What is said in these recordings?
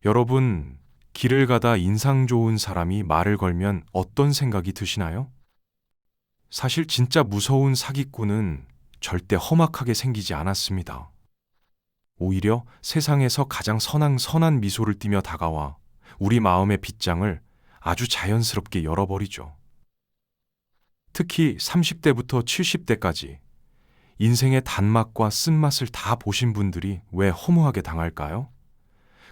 여러분, 길을 가다 인상 좋은 사람이 말을 걸면 어떤 생각이 드시나요? 사실 진짜 무서운 사기꾼은 절대 험악하게 생기지 않았습니다. 오히려 세상에서 가장 선한 미소를 띠며 다가와 우리 마음의 빗장을 아주 자연스럽게 열어버리죠. 특히 30대부터 70대까지 인생의 단맛과 쓴맛을 다 보신 분들이 왜 허무하게 당할까요?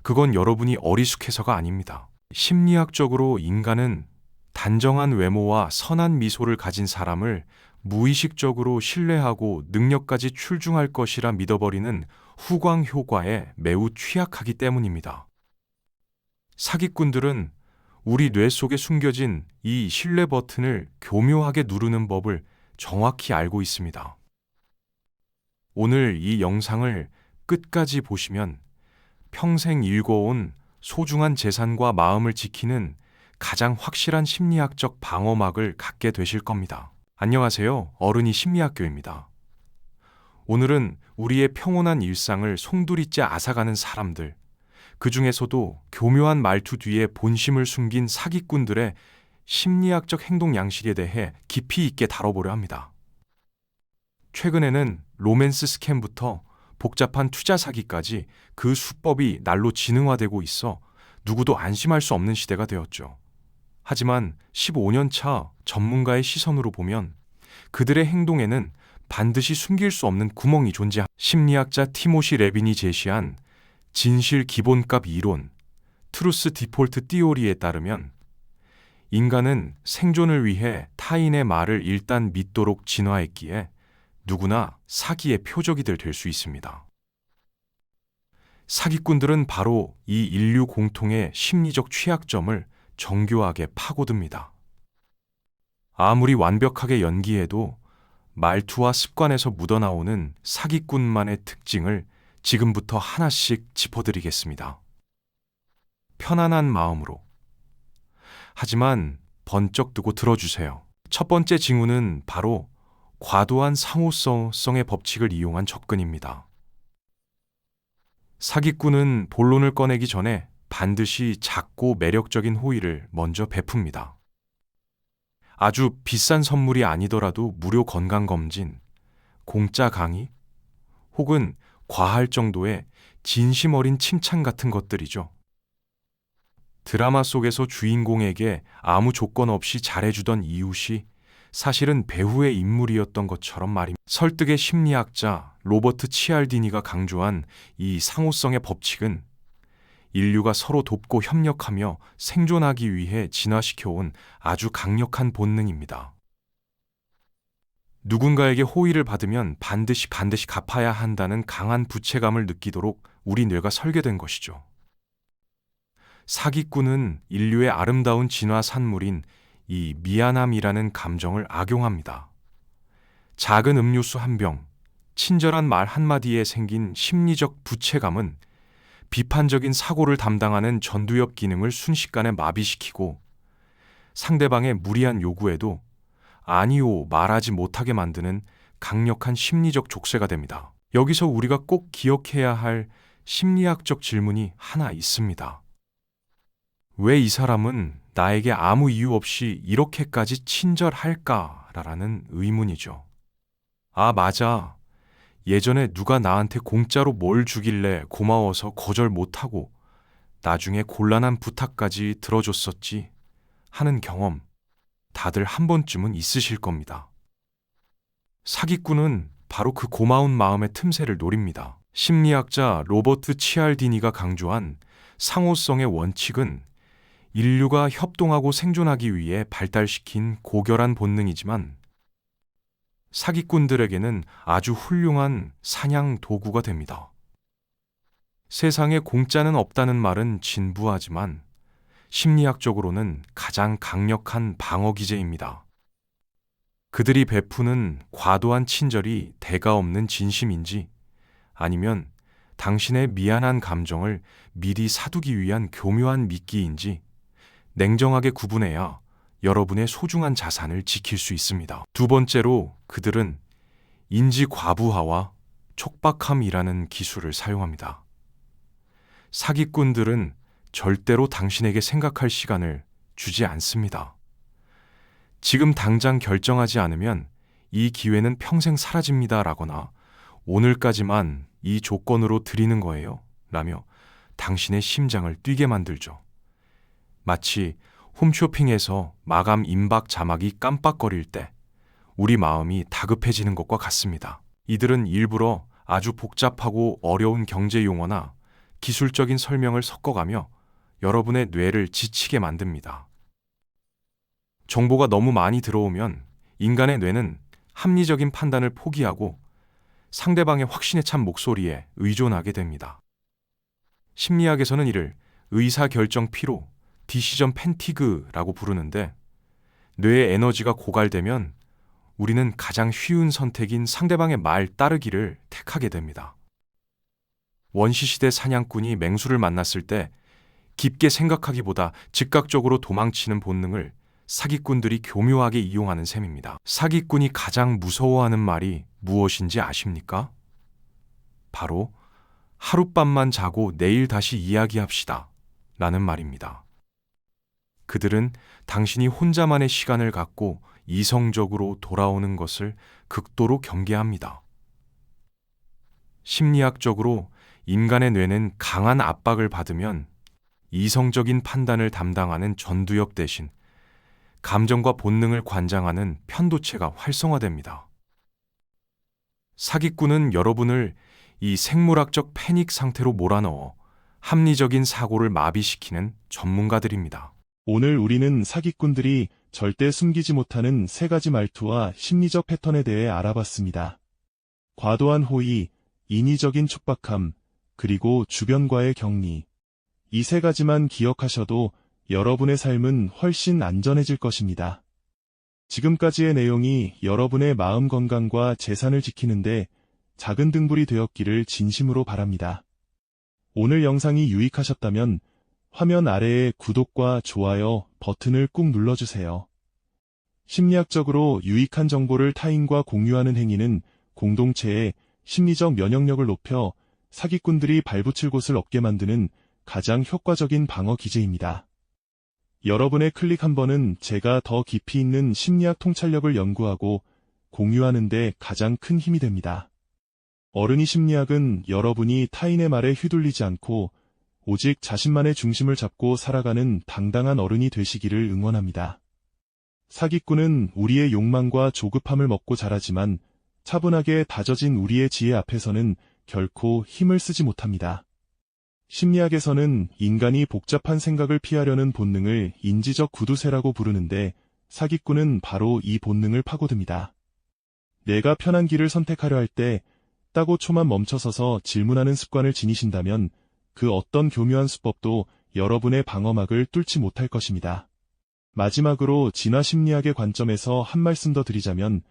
그건 여러분이 어리숙해서가 아닙니다. 심리학적으로 인간은 단정한 외모와 선한 미소를 가진 사람을 무의식적으로 신뢰하고 능력까지 출중할 것이라 믿어버리는 후광 효과에 매우 취약하기 때문입니다. 사기꾼들은 우리 뇌 속에 숨겨진 이 신뢰 버튼을 교묘하게 누르는 법을 정확히 알고 있습니다. 오늘 이 영상을 끝까지 보시면 평생 일궈온 소중한 재산과 마음을 지키는 가장 확실한 심리학적 방어막을 갖게 되실 겁니다. 안녕하세요. 어른이 심리학교입니다. 오늘은 우리의 평온한 일상을 송두리째 앗아가는 사람들, 그 중에서도 교묘한 말투 뒤에 본심을 숨긴 사기꾼들의 심리학적 행동 양식에 대해 깊이 있게 다뤄보려 합니다. 최근에는 로맨스 스캠부터 복잡한 투자 사기까지 그 수법이 날로 지능화되고 있어 누구도 안심할 수 없는 시대가 되었죠. 하지만 15년 차 전문가의 시선으로 보면 그들의 행동에는 반드시 숨길 수 없는 구멍이 존재합니다. 심리학자 티모시 레빈이 제시한 진실 기본값 이론, 트루스 디폴트 티오리에 따르면 인간은 생존을 위해 타인의 말을 일단 믿도록 진화했기에 누구나 사기의 표적이 될 수 있습니다. 사기꾼들은 바로 이 인류 공통의 심리적 취약점을 정교하게 파고듭니다. 아무리 완벽하게 연기해도 말투와 습관에서 묻어나오는 사기꾼만의 특징을 지금부터 하나씩 짚어드리겠습니다. 편안한 마음으로. 하지만 번쩍 두고 들어주세요. 첫 번째 징후는 바로 과도한 상호성의 법칙을 이용한 접근입니다. 사기꾼은 본론을 꺼내기 전에 반드시 작고 매력적인 호의를 먼저 베풉니다. 아주 비싼 선물이 아니더라도 무료 건강검진, 공짜 강의, 혹은 과할 정도의 진심 어린 칭찬 같은 것들이죠. 드라마 속에서 주인공에게 아무 조건 없이 잘해주던 이웃이 사실은 배후의 인물이었던 것처럼 말입니다. 설득의 심리학자 로버트 치알디니가 강조한 이 상호성의 법칙은 인류가 서로 돕고 협력하며 생존하기 위해 진화시켜온 아주 강력한 본능입니다. 누군가에게 호의를 받으면 반드시 갚아야 한다는 강한 부채감을 느끼도록 우리 뇌가 설계된 것이죠. 사기꾼은 인류의 아름다운 진화 산물인 이 미안함이라는 감정을 악용합니다. 작은 음료수 한 병, 친절한 말 한마디에 생긴 심리적 부채감은 비판적인 사고를 담당하는 전두엽 기능을 순식간에 마비시키고 상대방의 무리한 요구에도 아니요 말하지 못하게 만드는 강력한 심리적 족쇄가 됩니다. 여기서 우리가 꼭 기억해야 할 심리학적 질문이 하나 있습니다. 왜 이 사람은 나에게 아무 이유 없이 이렇게까지 친절할까라는 의문이죠. 아, 맞아. 예전에 누가 나한테 공짜로 뭘 주길래 고마워서 거절 못하고 나중에 곤란한 부탁까지 들어줬었지 하는 경험 다들 한 번쯤은 있으실 겁니다. 사기꾼은 바로 그 고마운 마음의 틈새를 노립니다. 심리학자 로버트 치알디니가 강조한 상호성의 원칙은 인류가 협동하고 생존하기 위해 발달시킨 고결한 본능이지만 사기꾼들에게는 아주 훌륭한 사냥 도구가 됩니다. 세상에 공짜는 없다는 말은 진부하지만 심리학적으로는 가장 강력한 방어 기제입니다. 그들이 베푸는 과도한 친절이 대가 없는 진심인지 아니면 당신의 미안한 감정을 미리 사두기 위한 교묘한 미끼인지 냉정하게 구분해야 여러분의 소중한 자산을 지킬 수 있습니다. 두 번째로 그들은 인지 과부하와 촉박함이라는 기술을 사용합니다. 사기꾼들은 절대로 당신에게 생각할 시간을 주지 않습니다. 지금 당장 결정하지 않으면 이 기회는 평생 사라집니다 라거나 오늘까지만 이 조건으로 드리는 거예요 라며 당신의 심장을 뛰게 만들죠. 마치 홈쇼핑에서 마감 임박 자막이 깜빡거릴 때 우리 마음이 다급해지는 것과 같습니다. 이들은 일부러 아주 복잡하고 어려운 경제 용어나 기술적인 설명을 섞어가며 여러분의 뇌를 지치게 만듭니다. 정보가 너무 많이 들어오면 인간의 뇌는 합리적인 판단을 포기하고 상대방의 확신에 찬 목소리에 의존하게 됩니다. 심리학에서는 이를 의사결정 피로, 디시전 팬티그라고 부르는데 뇌의 에너지가 고갈되면 우리는 가장 쉬운 선택인 상대방의 말 따르기를 택하게 됩니다. 원시시대 사냥꾼이 맹수를 만났을 때 깊게 생각하기보다 즉각적으로 도망치는 본능을 사기꾼들이 교묘하게 이용하는 셈입니다. 사기꾼이 가장 무서워하는 말이 무엇인지 아십니까? 바로 하룻밤만 자고 내일 다시 이야기합시다 라는 말입니다. 그들은 당신이 혼자만의 시간을 갖고 이성적으로 돌아오는 것을 극도로 경계합니다. 심리학적으로 인간의 뇌는 강한 압박을 받으면 이성적인 판단을 담당하는 전두엽 대신 감정과 본능을 관장하는 편도체가 활성화됩니다. 사기꾼은 여러분을 이 생물학적 패닉 상태로 몰아넣어 합리적인 사고를 마비시키는 전문가들입니다. 오늘 우리는 사기꾼들이 절대 숨기지 못하는 세 가지 말투와 심리적 패턴에 대해 알아봤습니다. 과도한 호의, 인위적인 촉박함, 그리고 주변과의 격리. 이 세 가지만 기억하셔도 여러분의 삶은 훨씬 안전해질 것입니다. 지금까지의 내용이 여러분의 마음 건강과 재산을 지키는데 작은 등불이 되었기를 진심으로 바랍니다. 오늘 영상이 유익하셨다면 화면 아래의 구독과 좋아요 버튼을 꾹 눌러주세요. 심리학적으로 유익한 정보를 타인과 공유하는 행위는 공동체의 심리적 면역력을 높여 사기꾼들이 발붙일 곳을 없게 만드는 가장 효과적인 방어 기제입니다. 여러분의 클릭 한 번은 제가 더 깊이 있는 심리학 통찰력을 연구하고 공유하는 데 가장 큰 힘이 됩니다. 어른이 심리학은 여러분이 타인의 말에 휘둘리지 않고 오직 자신만의 중심을 잡고 살아가는 당당한 어른이 되시기를 응원합니다. 사기꾼은 우리의 욕망과 조급함을 먹고 자라지만 차분하게 다져진 우리의 지혜 앞에서는 결코 힘을 쓰지 못합니다. 심리학에서는 인간이 복잡한 생각을 피하려는 본능을 인지적 구두쇠라고 부르는데 사기꾼은 바로 이 본능을 파고듭니다. 내가 편한 길을 선택하려 할 때 따고 초만 멈춰서서 질문하는 습관을 지니신다면 그 어떤 교묘한 수법도 여러분의 방어막을 뚫지 못할 것입니다. 마지막으로 진화 심리학의 관점에서 한 말씀 더 드리자면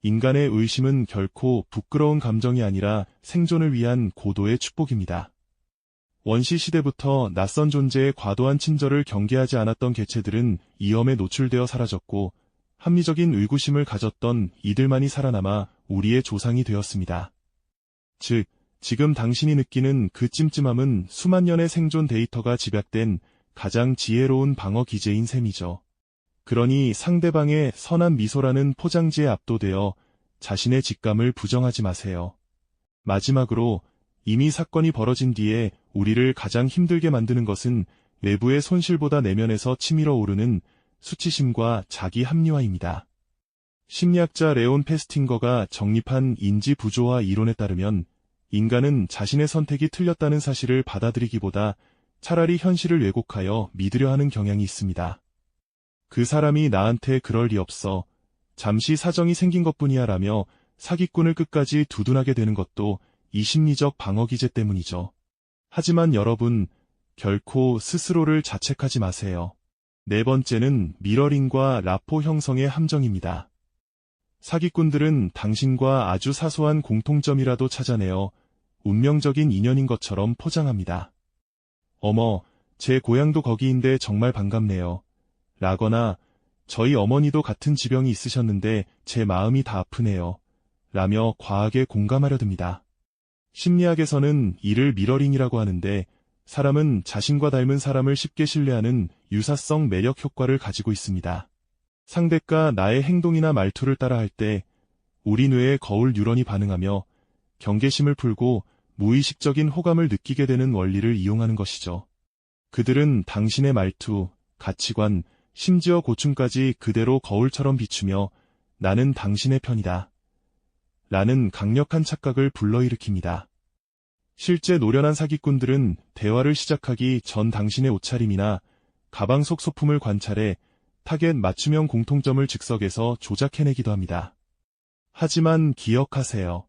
인간의 의심은 결코 부끄러운 감정이 아니라 생존을 위한 고도의 축복입니다. 원시 시대부터 낯선 존재의 과도한 친절을 경계하지 않았던 개체들은 위험에 노출되어 사라졌고 합리적인 의구심을 가졌던 이들만이 살아남아 우리의 조상이 되었습니다. 즉, 지금 당신이 느끼는 그 찜찜함은 수만 년의 생존 데이터가 집약된 가장 지혜로운 방어 기제인 셈이죠. 그러니 상대방의 선한 미소라는 포장지에 압도되어 자신의 직감을 부정하지 마세요. 마지막으로 이미 사건이 벌어진 뒤에 우리를 가장 힘들게 만드는 것은 외부의 손실보다 내면에서 치밀어 오르는 수치심과 자기 합리화입니다. 심리학자 레온 페스팅거가 정립한 인지 부조화 이론에 따르면 인간은 자신의 선택이 틀렸다는 사실을 받아들이기보다 차라리 현실을 왜곡하여 믿으려 하는 경향이 있습니다. 그 사람이 나한테 그럴 리 없어. 잠시 사정이 생긴 것뿐이야 라며 사기꾼을 끝까지 두둔하게 되는 것도 이 심리적 방어 기제 때문이죠. 하지만 여러분, 결코 스스로를 자책하지 마세요. 네 번째는 미러링과 라포 형성의 함정입니다. 사기꾼들은 당신과 아주 사소한 공통점이라도 찾아내어 운명적인 인연인 것처럼 포장합니다. 어머, 제 고향도 거기인데 정말 반갑네요. 라거나 저희 어머니도 같은 지병이 있으셨는데 제 마음이 다 아프네요. 라며 과하게 공감하려 듭니다. 심리학에서는 이를 미러링이라고 하는데 사람은 자신과 닮은 사람을 쉽게 신뢰하는 유사성 매력 효과를 가지고 있습니다. 상대가 나의 행동이나 말투를 따라할 때 우리 뇌의 거울 뉴런이 반응하며 경계심을 풀고 무의식적인 호감을 느끼게 되는 원리를 이용하는 것이죠. 그들은 당신의 말투, 가치관, 심지어 고충까지 그대로 거울처럼 비추며 나는 당신의 편이다 라는 강력한 착각을 불러일으킵니다. 실제 노련한 사기꾼들은 대화를 시작하기 전 당신의 옷차림이나 가방 속 소품을 관찰해 타겟 맞춤형 공통점을 즉석에서 조작해내기도 합니다. 하지만 기억하세요.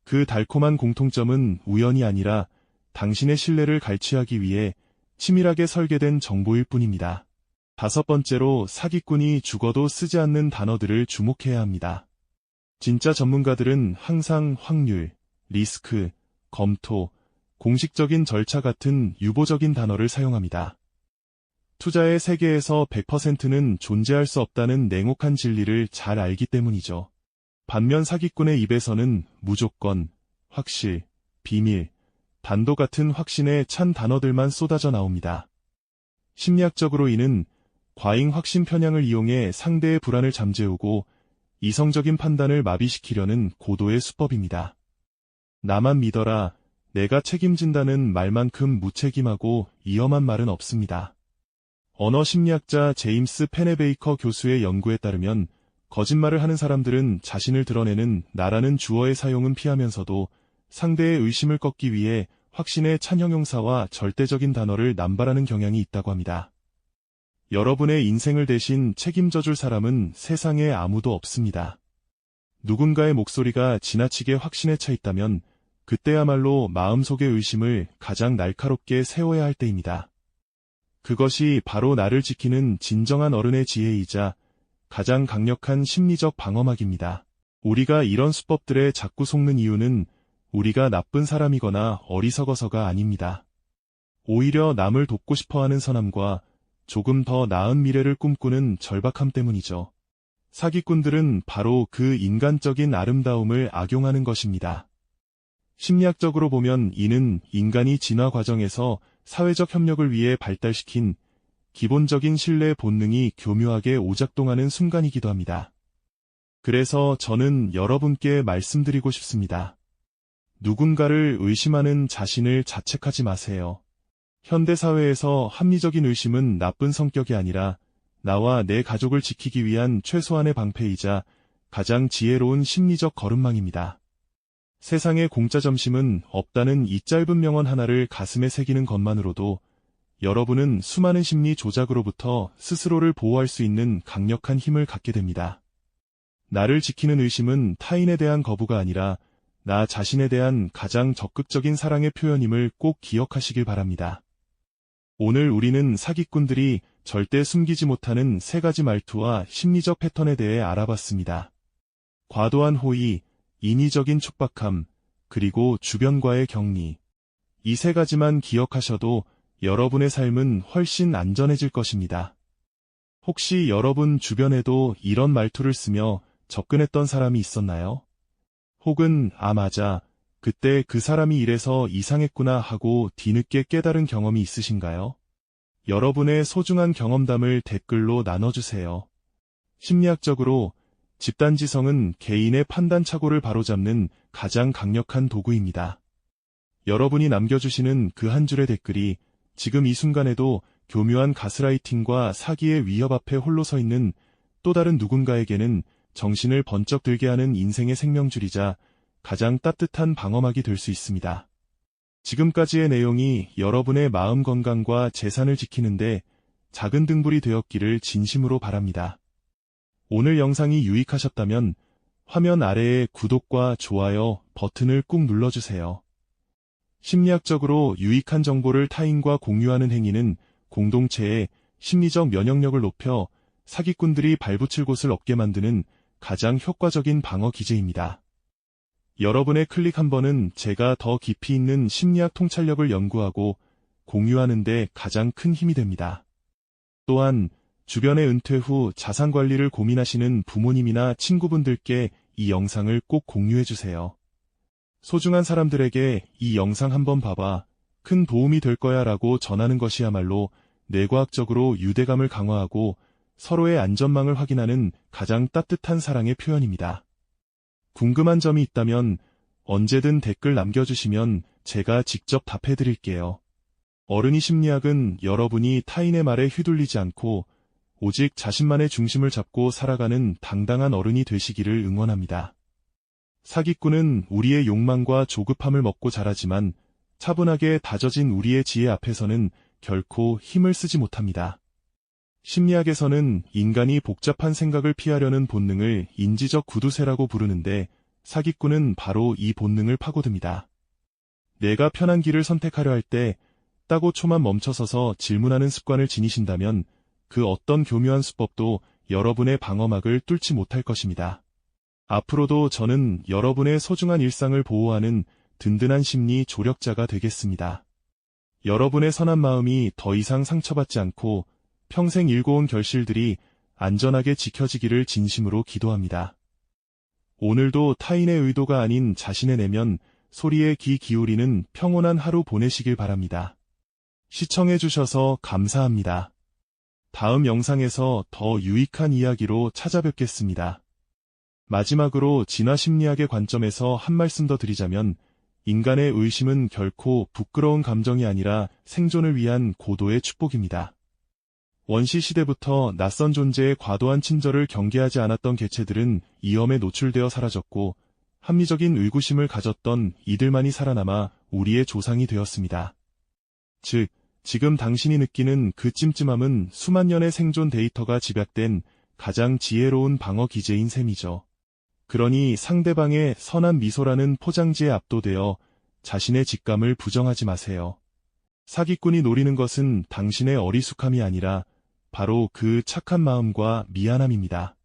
그 달콤한 공통점은 우연이 아니라 당신의 신뢰를 갈취하기 위해 치밀하게 설계된 정보일 뿐입니다. 5번째로 사기꾼이 죽어도 쓰지 않는 단어들을 주목해야 합니다. 진짜 전문가들은 항상 확률, 리스크, 검토, 공식적인 절차 같은 유보적인 단어를 사용합니다. 투자의 세계에서 100%는 존재할 수 없다는 냉혹한 진리를 잘 알기 때문이죠. 반면 사기꾼의 입에서는 무조건, 확실, 비밀, 단도 같은 확신에 찬 단어들만 쏟아져 나옵니다. 심리학적으로 이는 과잉 확신 편향을 이용해 상대의 불안을 잠재우고 이성적인 판단을 마비시키려는 고도의 수법입니다. 나만 믿어라, 내가 책임진다는 말만큼 무책임하고 위험한 말은 없습니다. 언어 심리학자 제임스 페네베이커 교수의 연구에 따르면 거짓말을 하는 사람들은 자신을 드러내는 나라는 주어의 사용은 피하면서도 상대의 의심을 꺾기 위해 확신의 찬 형용사와 절대적인 단어를 남발하는 경향이 있다고 합니다. 여러분의 인생을 대신 책임져 줄 사람은 세상에 아무도 없습니다. 누군가의 목소리가 지나치게 확신에 차 있다면 그때야말로 마음속의 의심을 가장 날카롭게 세워야 할 때입니다. 그것이 바로 나를 지키는 진정한 어른의 지혜이자 가장 강력한 심리적 방어막입니다. 우리가 이런 수법들에 자꾸 속는 이유는 우리가 나쁜 사람이거나 어리석어서가 아닙니다. 오히려 남을 돕고 싶어하는 선함과 조금 더 나은 미래를 꿈꾸는 절박함 때문이죠. 사기꾼들은 바로 그 인간적인 아름다움을 악용하는 것입니다. 심리학적으로 보면 이는 인간이 진화 과정에서 사회적 협력을 위해 발달시킨 기본적인 신뢰 본능이 교묘하게 오작동하는 순간이기도 합니다. 그래서 저는 여러분께 말씀드리고 싶습니다. 누군가를 의심하는 자신을 자책하지 마세요. 현대사회에서 합리적인 의심은 나쁜 성격이 아니라 나와 내 가족을 지키기 위한 최소한의 방패이자 가장 지혜로운 심리적 걸음망입니다. 세상에 공짜 점심은 없다는 이 짧은 명언 하나를 가슴에 새기는 것만으로도 여러분은 수많은 심리 조작으로부터 스스로를 보호할 수 있는 강력한 힘을 갖게 됩니다. 나를 지키는 의심은 타인에 대한 거부가 아니라 나 자신에 대한 가장 적극적인 사랑의 표현임을 꼭 기억하시길 바랍니다. 오늘 우리는 사기꾼들이 절대 숨기지 못하는 3가지 말투와 심리적 패턴에 대해 알아봤습니다. 과도한 호의, 인위적인 촉박함, 그리고 주변과의 격리. 이 3가지만 기억하셔도 여러분의 삶은 훨씬 안전해질 것입니다. 혹시 여러분 주변에도 이런 말투를 쓰며 접근했던 사람이 있었나요? 혹은 아 맞아, 그때 그 사람이 이래서 이상했구나 하고 뒤늦게 깨달은 경험이 있으신가요? 여러분의 소중한 경험담을 댓글로 나눠주세요. 심리학적으로 집단지성은 개인의 판단착오를 바로잡는 가장 강력한 도구입니다. 여러분이 남겨주시는 그 한 줄의 댓글이 지금 이 순간에도 교묘한 가스라이팅과 사기의 위협 앞에 홀로 서 있는 또 다른 누군가에게는 정신을 번쩍 들게 하는 인생의 생명줄이자 가장 따뜻한 방어막이 될 수 있습니다. 지금까지의 내용이 여러분의 마음 건강과 재산을 지키는데 작은 등불이 되었기를 진심으로 바랍니다. 오늘 영상이 유익하셨다면 화면 아래의 구독과 좋아요 버튼을 꾹 눌러주세요. 심리학적으로 유익한 정보를 타인과 공유하는 행위는 공동체의 심리적 면역력을 높여 사기꾼들이 발붙일 곳을 없게 만드는 가장 효과적인 방어 기제입니다. 여러분의 클릭 한 번은 제가 더 깊이 있는 심리학 통찰력을 연구하고 공유하는 데 가장 큰 힘이 됩니다. 또한 주변의 은퇴 후 자산 관리를 고민하시는 부모님이나 친구분들께 이 영상을 꼭 공유해주세요. 소중한 사람들에게 이 영상 한번 봐봐 큰 도움이 될 거야 라고 전하는 것이야말로 뇌과학적으로 유대감을 강화하고 서로의 안전망을 확인하는 가장 따뜻한 사랑의 표현입니다. 궁금한 점이 있다면 언제든 댓글 남겨주시면 제가 직접 답해드릴게요. 어른이 심리학은 여러분이 타인의 말에 휘둘리지 않고 오직 자신만의 중심을 잡고 살아가는 당당한 어른이 되시기를 응원합니다. 사기꾼은 우리의 욕망과 조급함을 먹고 자라지만 차분하게 다져진 우리의 지혜 앞에서는 결코 힘을 쓰지 못합니다. 심리학에서는 인간이 복잡한 생각을 피하려는 본능을 인지적 구두쇠라고 부르는데 사기꾼은 바로 이 본능을 파고듭니다. 내가 편한 길을 선택하려 할 때 따고 초만 멈춰서서 질문하는 습관을 지니신다면 그 어떤 교묘한 수법도 여러분의 방어막을 뚫지 못할 것입니다. 앞으로도 저는 여러분의 소중한 일상을 보호하는 든든한 심리 조력자가 되겠습니다. 여러분의 선한 마음이 더 이상 상처받지 않고 평생 일궈온 결실들이 안전하게 지켜지기를 진심으로 기도합니다. 오늘도 타인의 의도가 아닌 자신의 내면 소리에 귀 기울이는 평온한 하루 보내시길 바랍니다. 시청해주셔서 감사합니다. 다음 영상에서 더 유익한 이야기로 찾아뵙겠습니다. 마지막으로 진화심리학의 관점에서 한 말씀 더 드리자면 인간의 의심은 결코 부끄러운 감정이 아니라 생존을 위한 고도의 축복입니다. 원시 시대부터 낯선 존재의 과도한 친절을 경계하지 않았던 개체들은 위험에 노출되어 사라졌고 합리적인 의구심을 가졌던 이들만이 살아남아 우리의 조상이 되었습니다. 즉, 지금 당신이 느끼는 그 찜찜함은 수만 년의 생존 데이터가 집약된 가장 지혜로운 방어 기제인 셈이죠. 그러니 상대방의 선한 미소라는 포장지에 압도되어 자신의 직감을 부정하지 마세요. 사기꾼이 노리는 것은 당신의 어리숙함이 아니라 바로 그 착한 마음과 미안함입니다.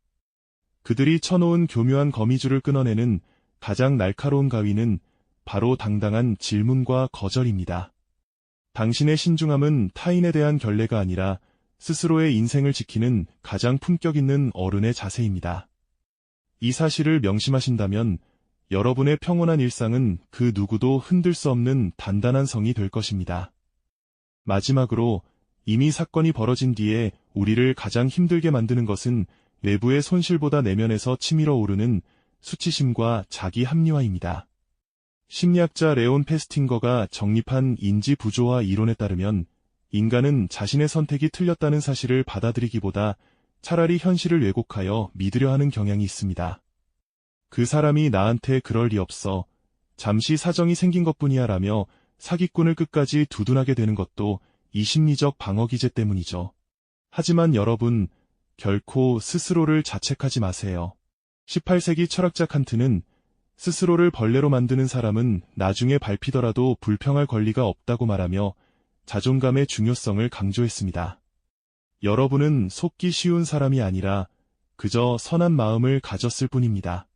그들이 쳐놓은 교묘한 거미줄을 끊어내는 가장 날카로운 가위는 바로 당당한 질문과 거절입니다. 당신의 신중함은 타인에 대한 결례가 아니라 스스로의 인생을 지키는 가장 품격 있는 어른의 자세입니다. 이 사실을 명심하신다면 여러분의 평온한 일상은 그 누구도 흔들 수 없는 단단한 성이 될 것입니다. 마지막으로 이미 사건이 벌어진 뒤에 우리를 가장 힘들게 만드는 것은 외부의 손실보다 내면에서 치밀어 오르는 수치심과 자기 합리화입니다. 심리학자 레온 페스팅거가 정립한 인지 부조화 이론에 따르면 인간은 자신의 선택이 틀렸다는 사실을 받아들이기보다 차라리 현실을 왜곡하여 믿으려 하는 경향이 있습니다. 그 사람이 나한테 그럴 리 없어. 잠시 사정이 생긴 것뿐이야 라며 사기꾼을 끝까지 두둔하게 되는 것도 이 심리적 방어 기제 때문이죠. 하지만 여러분, 결코 스스로를 자책하지 마세요. 18세기 철학자 칸트는 스스로를 벌레로 만드는 사람은 나중에 밟히더라도 불평할 권리가 없다고 말하며 자존감의 중요성을 강조했습니다. 여러분은 속기 쉬운 사람이 아니라 그저 선한 마음을 가졌을 뿐입니다.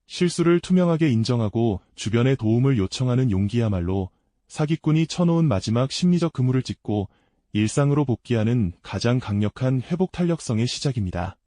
실수를 투명하게 인정하고 주변의 도움을 요청하는 용기야말로 사기꾼이 쳐놓은 마지막 심리적 그물을 찢고 일상으로 복귀하는 가장 강력한 회복 탄력성의 시작입니다.